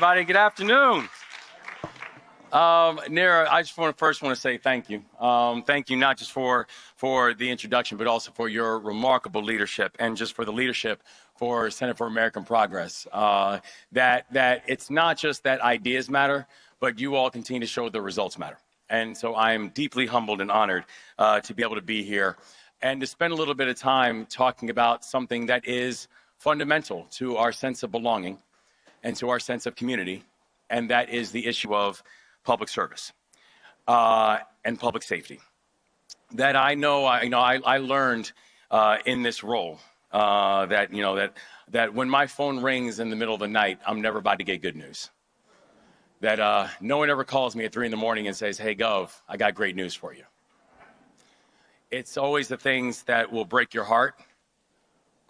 everybody. Good afternoon. Neera, I just want to say thank you. Thank you not just for the introduction, but also for your remarkable leadership and just for the leadership for Center for American Progress. That it's not just that ideas matter, but you all continue to show the results matter. And so I am deeply humbled and honored to be able to be here and to spend a little bit of time talking about something that is fundamental to our sense of belonging and to our sense of community, and that is the issue of public service and public safety. That I learned in this role that when my phone rings in the middle of the night, I'm never about to get good news. That no one ever calls me at 3 a.m. and says, "Hey, Gov, I got great news for you." It's always the things that will break your heart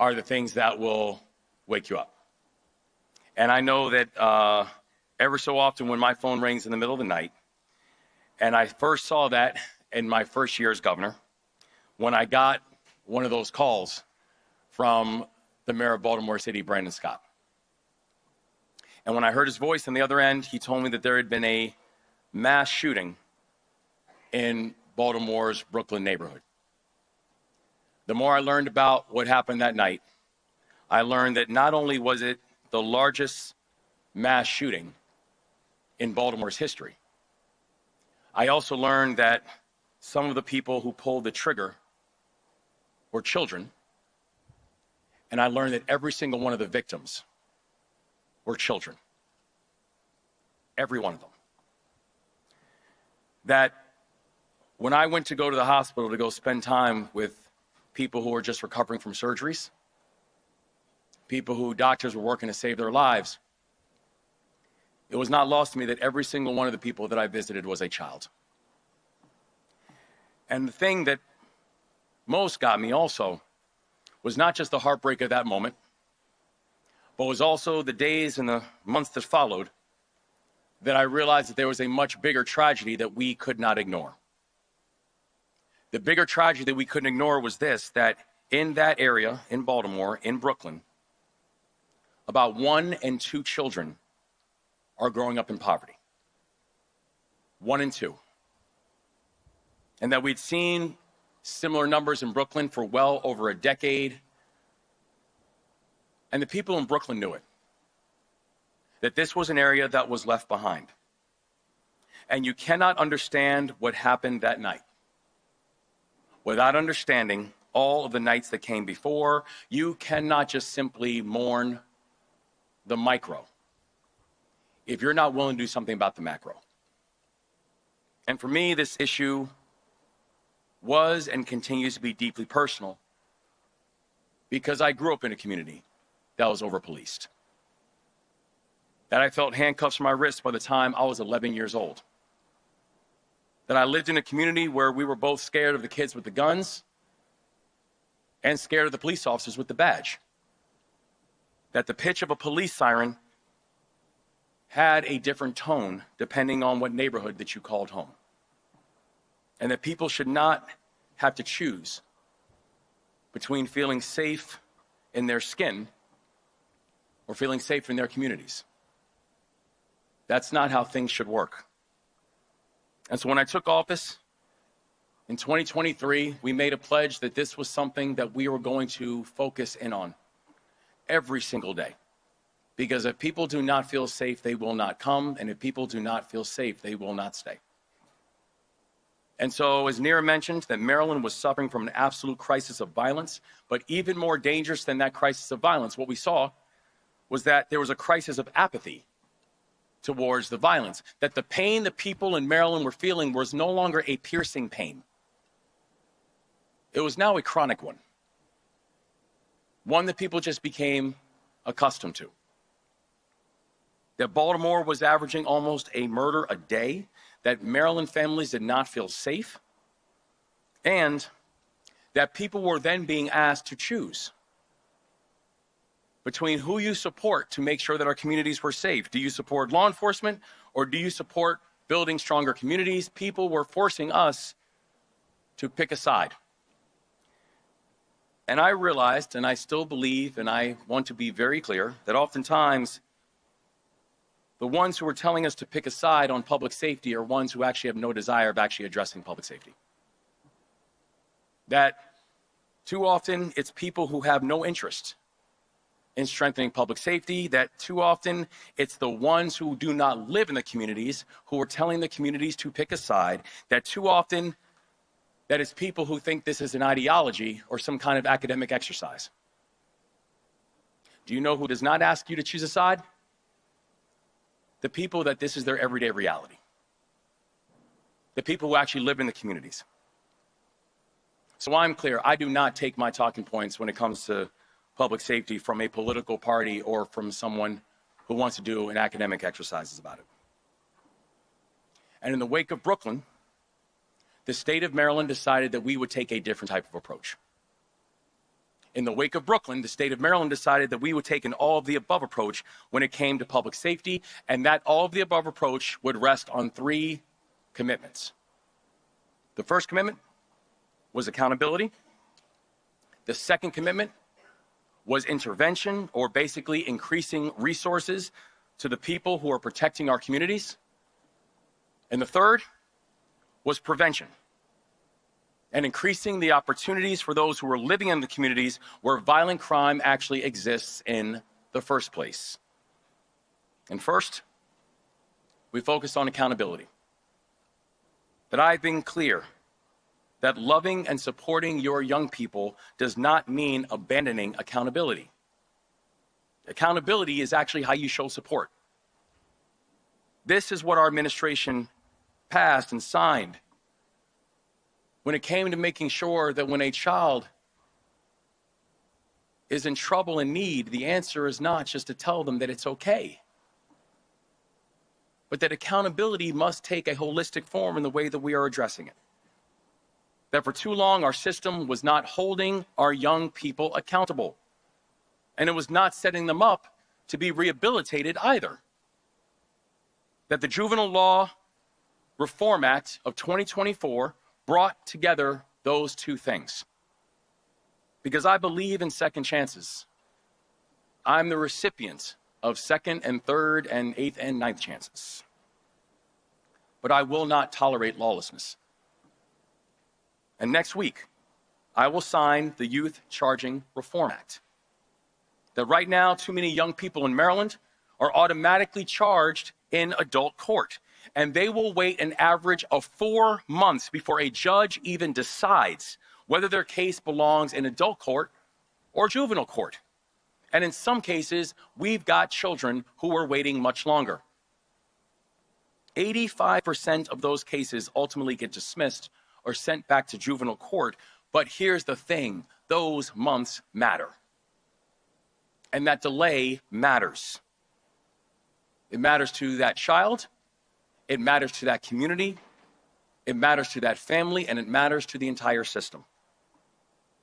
are the things that will wake you up. And I know that ever so often when my phone rings in the middle of the night, and I first saw that in my first year as governor, when I got one of those calls from the mayor of Baltimore City, Brandon Scott. And when I heard his voice on the other end, he told me that there had been a mass shooting in Baltimore's Brooklyn neighborhood. The more I learned about what happened that night, I learned that not only was it the largest mass shooting in Baltimore's history, I also learned that some of the people who pulled the trigger were children, and I learned that every single one of the victims were children. Every one of them. That when I went to go to the hospital to go spend time with people who were just recovering from surgeries, people who doctors were working to save their lives, it was not lost to me that every single one of the people that I visited was a child. And the thing that most got me also was not just the heartbreak of that moment, but was also the days and the months that followed that I realized that there was a much bigger tragedy that we could not ignore. The bigger tragedy that we couldn't ignore was this, that in that area, in Baltimore, in Brooklyn, about 1 in 2 children are growing up in poverty. 1 in 2. And that we'd seen similar numbers in Brooklyn for well over a decade. And the people in Brooklyn knew it. That this was an area that was left behind. And you cannot understand what happened that night without understanding all of the nights that came before. You cannot just simply mourn the micro if you're not willing to do something about the macro. And for me, this issue was and continues to be deeply personal because I grew up in a community that was over-policed. That I felt handcuffs on my wrists by the time I was 11 years old. That I lived in a community where we were both scared of the kids with the guns and scared of the police officers with the badge. That the pitch of a police siren had a different tone depending on what neighborhood that you called home. And that people should not have to choose between feeling safe in their skin or feeling safe in their communities. That's not how things should work. And so when I took office in 2023, we made a pledge that this was something that we were going to focus in on every single day. Because if people do not feel safe, they will not come. And if people do not feel safe, they will not stay. And so, as Neera mentioned, that Maryland was suffering from an absolute crisis of violence. But even more dangerous than that crisis of violence, what we saw was that there was a crisis of apathy towards the violence. That the pain that people in Maryland were feeling was no longer a piercing pain. It was now a chronic one. One that people just became accustomed to. That Baltimore was averaging almost a murder a day, that Maryland families did not feel safe, and that people were then being asked to choose between who you support to make sure that our communities were safe. Do you support law enforcement or do you support building stronger communities? People were forcing us to pick a side. And I realized, and I still believe, and I want to be very clear, that oftentimes the ones who are telling us to pick a side on public safety are ones who actually have no desire of actually addressing public safety. That too often it's people who have no interest in strengthening public safety, that too often it's the ones who do not live in the communities who are telling the communities to pick a side, that too often that it's people who think this is an ideology or some kind of academic exercise. Do you know who does not ask you to choose a side? The people that this is their everyday reality. The people who actually live in the communities. So I'm clear, I do not take my talking points when it comes to public safety from a political party or from someone who wants to do an academic exercises about it. And in the wake of Brooklyn, the state of Maryland decided that we would take a different type of approach. In the wake of Brooklyn, the state of Maryland decided that we would take an all-of-the-above approach when it came to public safety, and that all-of-the-above approach would rest on 3 commitments. The first commitment was accountability. The second commitment was intervention, or basically increasing resources to the people who are protecting our communities. And the third was prevention, and increasing the opportunities for those who are living in the communities where violent crime actually exists in the first place. And first, we focused on accountability. That I've been clear that loving and supporting your young people does not mean abandoning accountability. Accountability is actually how you show support. This is what our administration passed and signed when it came to making sure that when a child is in trouble and need, the answer is not just to tell them that it's okay, but that accountability must take a holistic form in the way that we are addressing it. That for too long, our system was not holding our young people accountable, and it was not setting them up to be rehabilitated either. That the Juvenile Law Reform Act of 2024 brought together those 2 things. Because I believe in second chances. I'm the recipient of second and third and 8th and 9th chances. But I will not tolerate lawlessness. And next week, I will sign the Youth Charging Reform Act. That right now, too many young people in Maryland are automatically charged in adult court, and they will wait an average of 4 months before a judge even decides whether their case belongs in adult court or juvenile court. And in some cases, we've got children who are waiting much longer. 85% of those cases ultimately get dismissed or sent back to juvenile court. But here's the thing, those months matter. And that delay matters. It matters to that child, it matters to that community, it matters to that family, and it matters to the entire system.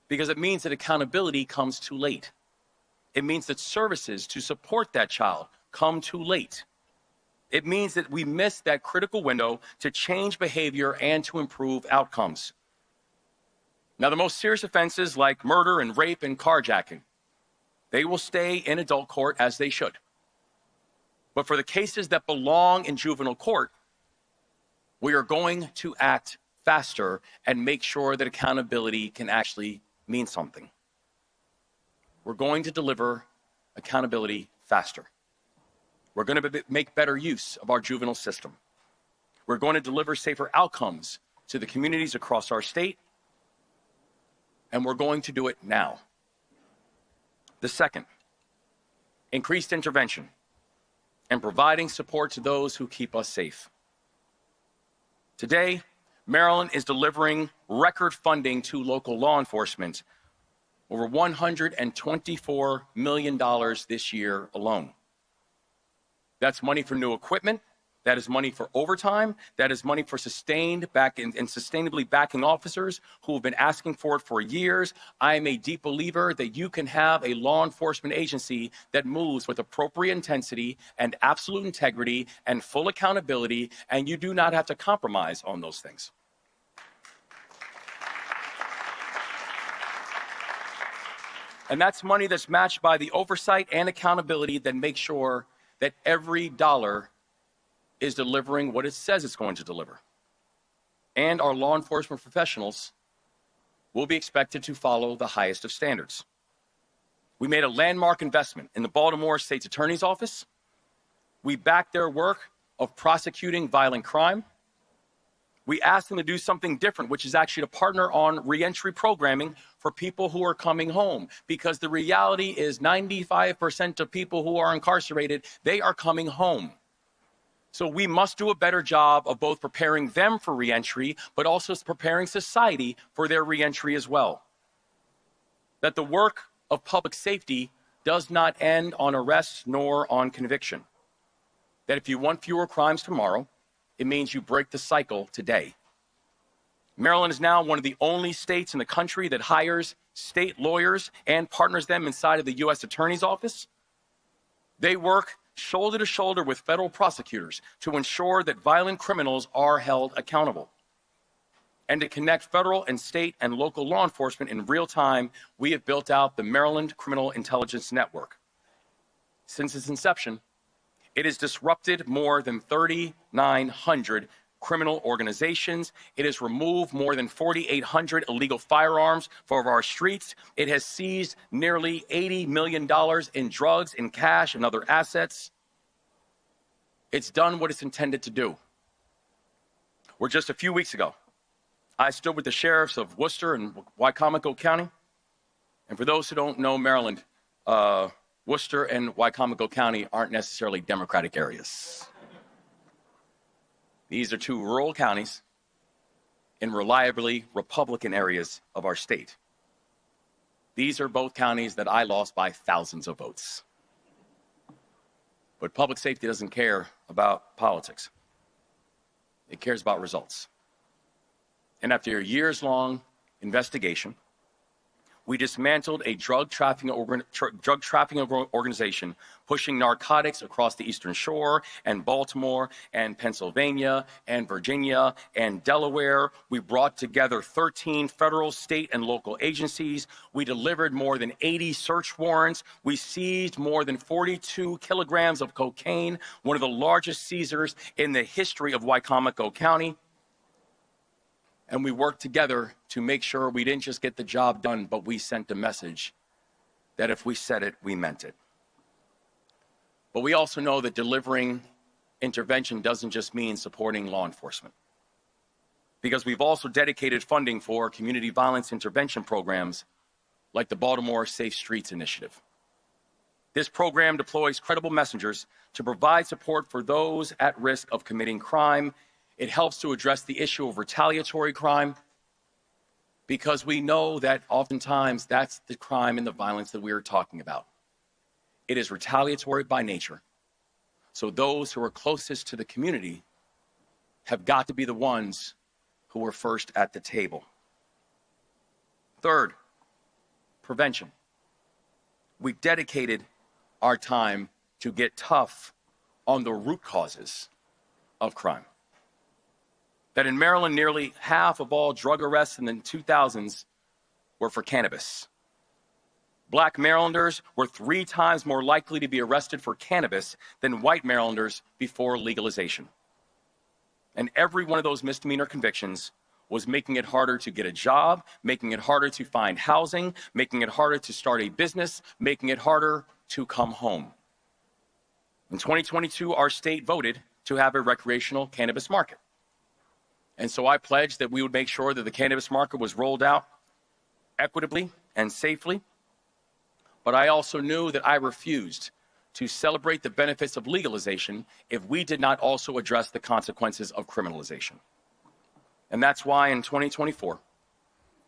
Because it means that accountability comes too late. It means that services to support that child come too late. It means that we miss that critical window to change behavior and to improve outcomes. Now, the most serious offenses like murder and rape and carjacking, they will stay in adult court as they should. But for the cases that belong in juvenile court, we are going to act faster and make sure that accountability can actually mean something. We're going to deliver accountability faster. We're going to make better use of our juvenile system. We're going to deliver safer outcomes to the communities across our state, and we're going to do it now. The second, increased intervention and providing support to those who keep us safe. Today, Maryland is delivering record funding to local law enforcement, over $124 million this year alone. That's money for new equipment. That is money for overtime. That is money for sustainably backing officers who have been asking for it for years. I am a deep believer that you can have a law enforcement agency that moves with appropriate intensity and absolute integrity and full accountability, and you do not have to compromise on those things. And that's money that's matched by the oversight and accountability that makes sure that every dollar is delivering what it says it's going to deliver. And our law enforcement professionals will be expected to follow the highest of standards. We made a landmark investment in the Baltimore State's Attorney's Office. We backed their work of prosecuting violent crime. We asked them to do something different, which is actually to partner on reentry programming for people who are coming home. Because the reality is 95% of people who are incarcerated, they are coming home. So we must do a better job of both preparing them for reentry, but also preparing society for their reentry as well. That the work of public safety does not end on arrest nor on conviction. That if you want fewer crimes tomorrow, it means you break the cycle today. Maryland is now one of the only states in the country that hires state lawyers and partners them inside of the U.S. Attorney's Office. They work shoulder to shoulder with federal prosecutors to ensure that violent criminals are held accountable. And to connect federal and state and local law enforcement in real time, we have built out the Maryland Criminal Intelligence Network. Since its inception, it has disrupted more than 3,900 criminal organizations. It has removed more than 4,800 illegal firearms from our streets. It has seized nearly $80 million in drugs, in cash, and other assets. It's done what it's intended to do. Where just a few weeks ago, I stood with the sheriffs of Worcester and Wicomico County. And for those who don't know Maryland, Worcester and Wicomico County aren't necessarily Democratic areas. These are two rural counties in reliably Republican areas of our state. These are both counties that I lost by thousands of votes. But public safety doesn't care about politics. It cares about results. And after a years-long investigation, we dismantled a drug trafficking organization pushing narcotics across the Eastern Shore and Baltimore and Pennsylvania and Virginia and Delaware. We brought together 13 federal, state, and local agencies. We delivered more than 80 search warrants. We seized more than 42 kilograms of cocaine, one of the largest seizures in the history of Wicomico County. And we worked together to make sure we didn't just get the job done, but we sent a message that if we said it, we meant it. But we also know that delivering intervention doesn't just mean supporting law enforcement. Because we've also dedicated funding for community violence intervention programs like the Baltimore Safe Streets Initiative. This program deploys credible messengers to provide support for those at risk of committing crime. It helps to address the issue of retaliatory crime because we know that oftentimes that's the crime and the violence that we are talking about. It is retaliatory by nature. So those who are closest to the community have got to be the ones who are first at the table. Third, prevention. We dedicated our time to get tough on the root causes of crime. That in Maryland, nearly half of all drug arrests in the 2000s were for cannabis. Black Marylanders were 3 times more likely to be arrested for cannabis than white Marylanders before legalization. And every one of those misdemeanor convictions was making it harder to get a job, making it harder to find housing, making it harder to start a business, making it harder to come home. In 2022, our state voted to have a recreational cannabis market. And so I pledged that we would make sure that the cannabis market was rolled out equitably and safely. But I also knew that I refused to celebrate the benefits of legalization if we did not also address the consequences of criminalization. And that's why in 2024,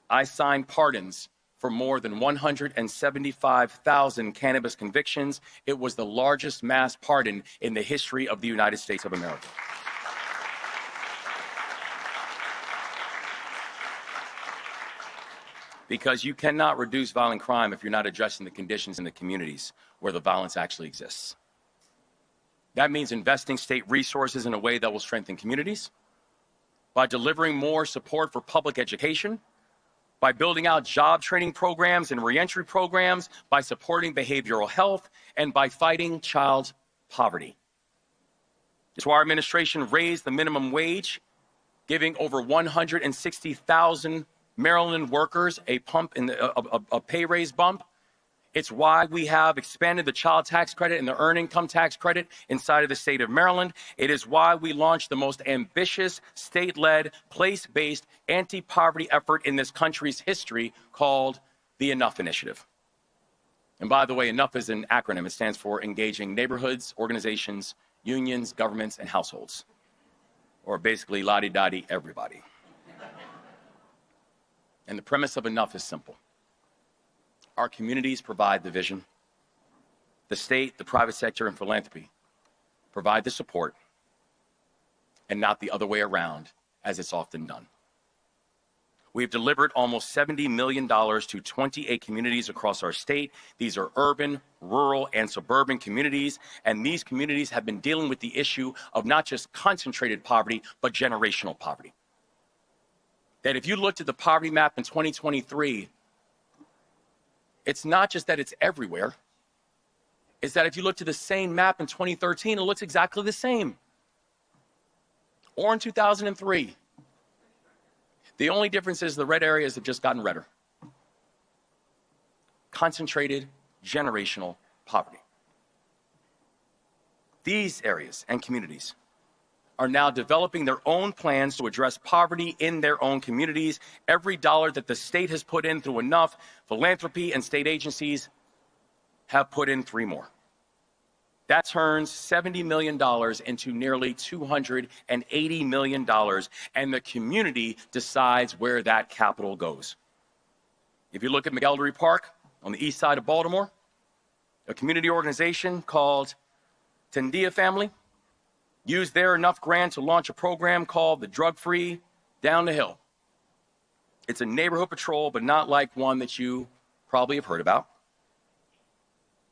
I signed pardons for more than 175,000 cannabis convictions. It was the largest mass pardon in the history of the United States of America. Because you cannot reduce violent crime if you're not addressing the conditions in the communities where the violence actually exists. That means investing state resources in a way that will strengthen communities, by delivering more support for public education, by building out job training programs and reentry programs, by supporting behavioral health, and by fighting child poverty. It's why our administration raised the minimum wage, giving over 160,000 Maryland workers a pay raise bump. It's why we have expanded the child tax credit and the earned income tax credit inside of the state of Maryland. It is why we launched the most ambitious state-led, place-based anti-poverty effort in this country's history called the Enough Initiative. And by the way, Enough is an acronym. It stands for Engaging Neighborhoods, Organizations, Unions, Governments, and Households. Or basically, la-di-da-di, everybody. And the premise of Enough is simple. Our communities provide the vision. The state, the private sector, and philanthropy provide the support, and not the other way around, as it's often done. We've delivered almost $70 million to 28 communities across our state. These are urban, rural, and suburban communities, and these communities have been dealing with the issue of not just concentrated poverty, but generational poverty. That if you looked at the poverty map in 2023, it's not just that it's everywhere. It's that if you look at the same map in 2013, it looks exactly the same. Or in 2003. The only difference is the red areas have just gotten redder. Concentrated generational poverty. These areas and communities are now developing their own plans to address poverty in their own communities. Every dollar that the state has put in through Enough, philanthropy, and state agencies have put in 3 more. That turns $70 million into nearly $280 million, and the community decides where that capital goes. If you look at McElderry Park on the east side of Baltimore, a community organization called Tendia Family used their Enough grant to launch a program called the Drug Free Down the Hill. It's a neighborhood patrol, but not like one that you probably have heard about.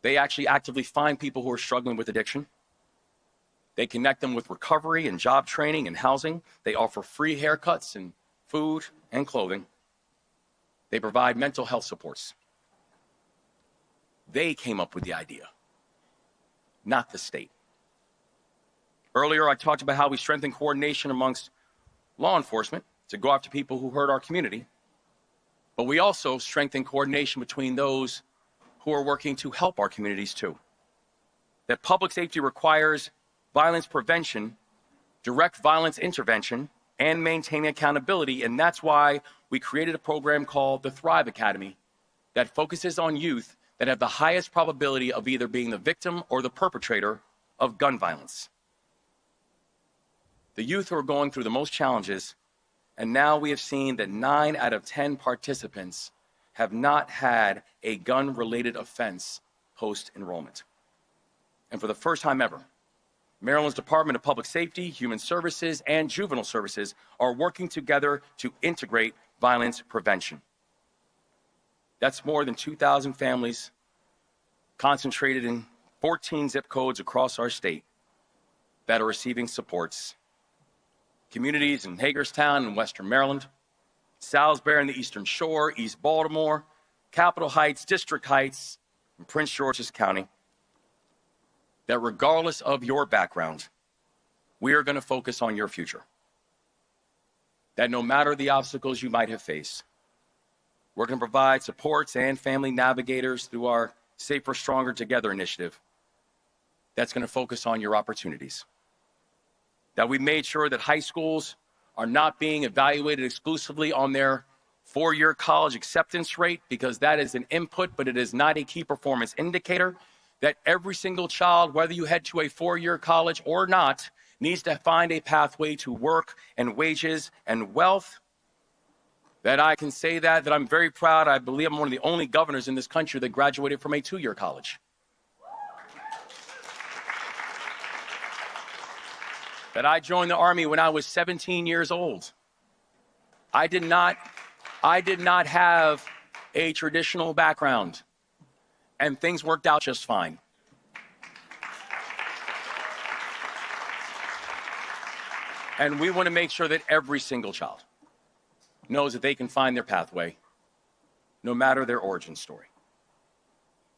They actually actively find people who are struggling with addiction. They connect them with recovery and job training and housing. They offer free haircuts and food and clothing. They provide mental health supports. They came up with the idea, not the state. Earlier, I talked about how we strengthen coordination amongst law enforcement to go after people who hurt our community. But we also strengthen coordination between those who are working to help our communities too. That public safety requires violence prevention, direct violence intervention, and maintaining accountability. And that's why we created a program called the Thrive Academy that focuses on youth that have the highest probability of either being the victim or the perpetrator of gun violence. The youth who are going through the most challenges, and now we have seen that 9 out of 10 participants have not had a gun-related offense post-enrollment. And for the first time ever, Maryland's Department of Public Safety, Human Services, and Juvenile Services are working together to integrate violence prevention. That's more than 2,000 families concentrated in 14 zip codes across our state that are receiving supports. Communities in Hagerstown in Western Maryland, Salisbury in the Eastern Shore, East Baltimore, Capitol Heights, District Heights, and Prince George's County. That regardless of your background, we are going to focus on your future. That no matter the obstacles you might have faced, we're going to provide supports and family navigators through our Safer, Stronger Together initiative that's going to focus on your opportunities. That we made sure that high schools are not being evaluated exclusively on their 4-year college acceptance rate, because that is an input, but it is not a key performance indicator. That every single child, whether you head to a 4-year college or not, needs to find a pathway to work and wages and wealth. That I can say that I'm very proud. I believe I'm one of the only governors in this country that graduated from a 2-year college. That I joined the Army when I was 17 years old. I did not have a traditional background, and things worked out just fine. And we want to make sure that every single child knows that they can find their pathway, no matter their origin story.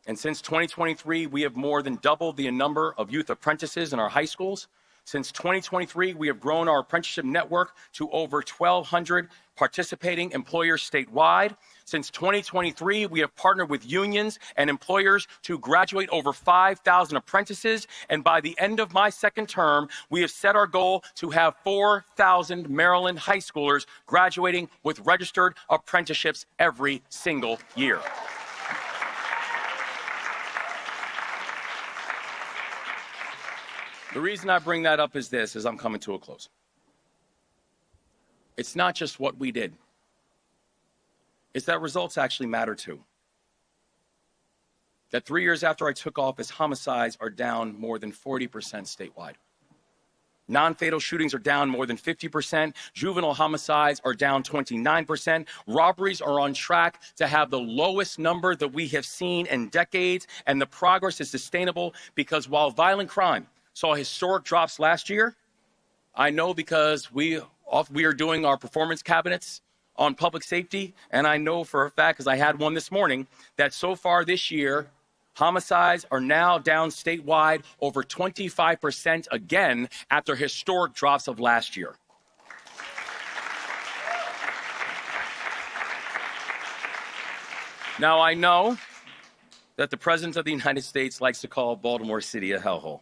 And since 2023, we have more than doubled the number of youth apprentices in our high schools. Since 2023, we have grown our apprenticeship network to over 1,200 participating employers statewide. Since 2023, we have partnered with unions and employers to graduate over 5,000 apprentices. And by the end of my second term, we have set our goal to have 4,000 Maryland high schoolers graduating with registered apprenticeships every single year. The reason I bring that up is this, as I'm coming to a close. It's not just what we did. It's that results actually matter too. That 3 years after I took office, homicides are down more than 40% statewide. Non-fatal shootings are down more than 50%. Juvenile homicides are down 29%. Robberies are on track to have the lowest number that we have seen in decades. And the progress is sustainable because while violent crime saw historic drops last year, I know because we are doing our performance cabinets on public safety, and I know for a fact, because I had one this morning, that so far this year, homicides are now down statewide over 25% again after historic drops of last year. Now, I know that the President of the United States likes to call Baltimore City a hellhole.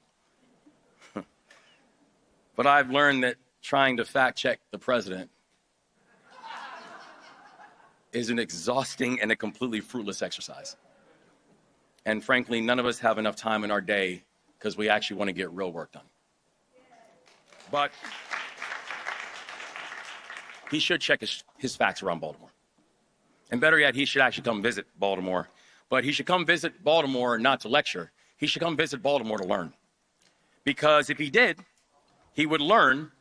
But I've learned that trying to fact-check the president is an exhausting and a completely fruitless exercise. And frankly, none of us have enough time in our day because we actually want to get real work done. But he should check his facts around Baltimore. And better yet, he should actually come visit Baltimore. But he should come visit Baltimore not to lecture. He should come visit Baltimore to learn. Because if he did, he would learn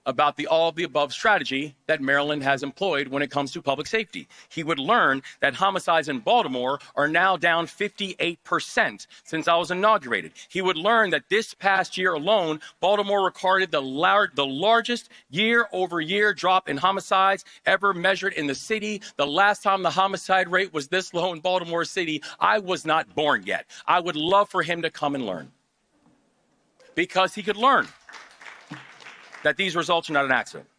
about the all-of-the-above strategy that Maryland has employed when it comes to public safety. He would learn that homicides in Baltimore are now down 58% since I was inaugurated. He would learn that this past year alone, Baltimore recorded the largest year-over-year drop in homicides ever measured in the city. The last time the homicide rate was this low in Baltimore City, I was not born yet. I would love for him to come and learn, because he could learn that these results are not an accident.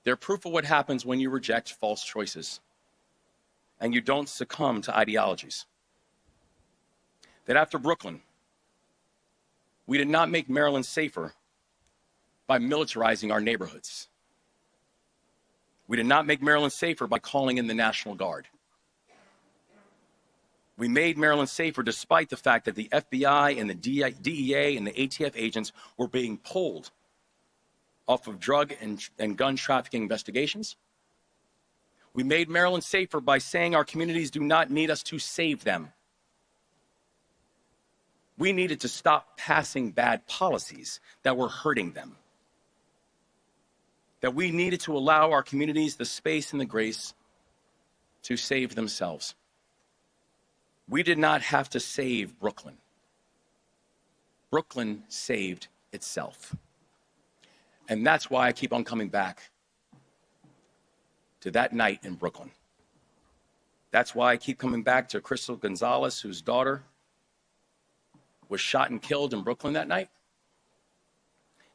They're proof of what happens when you reject false choices and you don't succumb to ideologies. That after Brooklyn, we did not make Maryland safer by militarizing our neighborhoods. We did not make Maryland safer by calling in the National Guard. We made Maryland safer despite the fact that the FBI and the DEA and the ATF agents were being pulled off of drug and gun trafficking investigations. We made Maryland safer by saying our communities do not need us to save them. We needed to stop passing bad policies that were hurting them. That we needed to allow our communities the space and the grace to save themselves. We did not have to save Brooklyn. Brooklyn saved itself. And that's why I keep on coming back to that night in Brooklyn. That's why I keep coming back to Crystal Gonzalez, whose daughter was shot and killed in Brooklyn that night.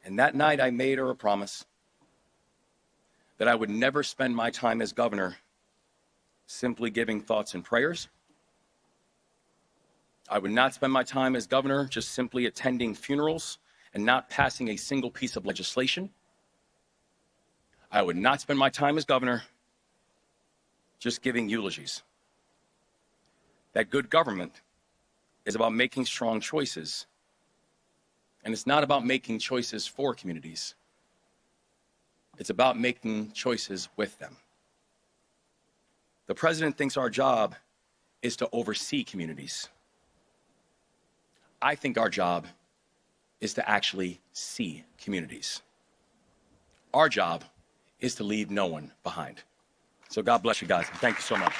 And that night I made her a promise that I would never spend my time as governor simply giving thoughts and prayers. I would not spend my time as governor just simply attending funerals and not passing a single piece of legislation. I would not spend my time as governor just giving eulogies. That good government is about making strong choices. And it's not about making choices for communities. It's about making choices with them. The president thinks our job is to oversee communities. I think our job is to actually see communities. Our job is to leave no one behind. So God bless you guys. Thank you so much.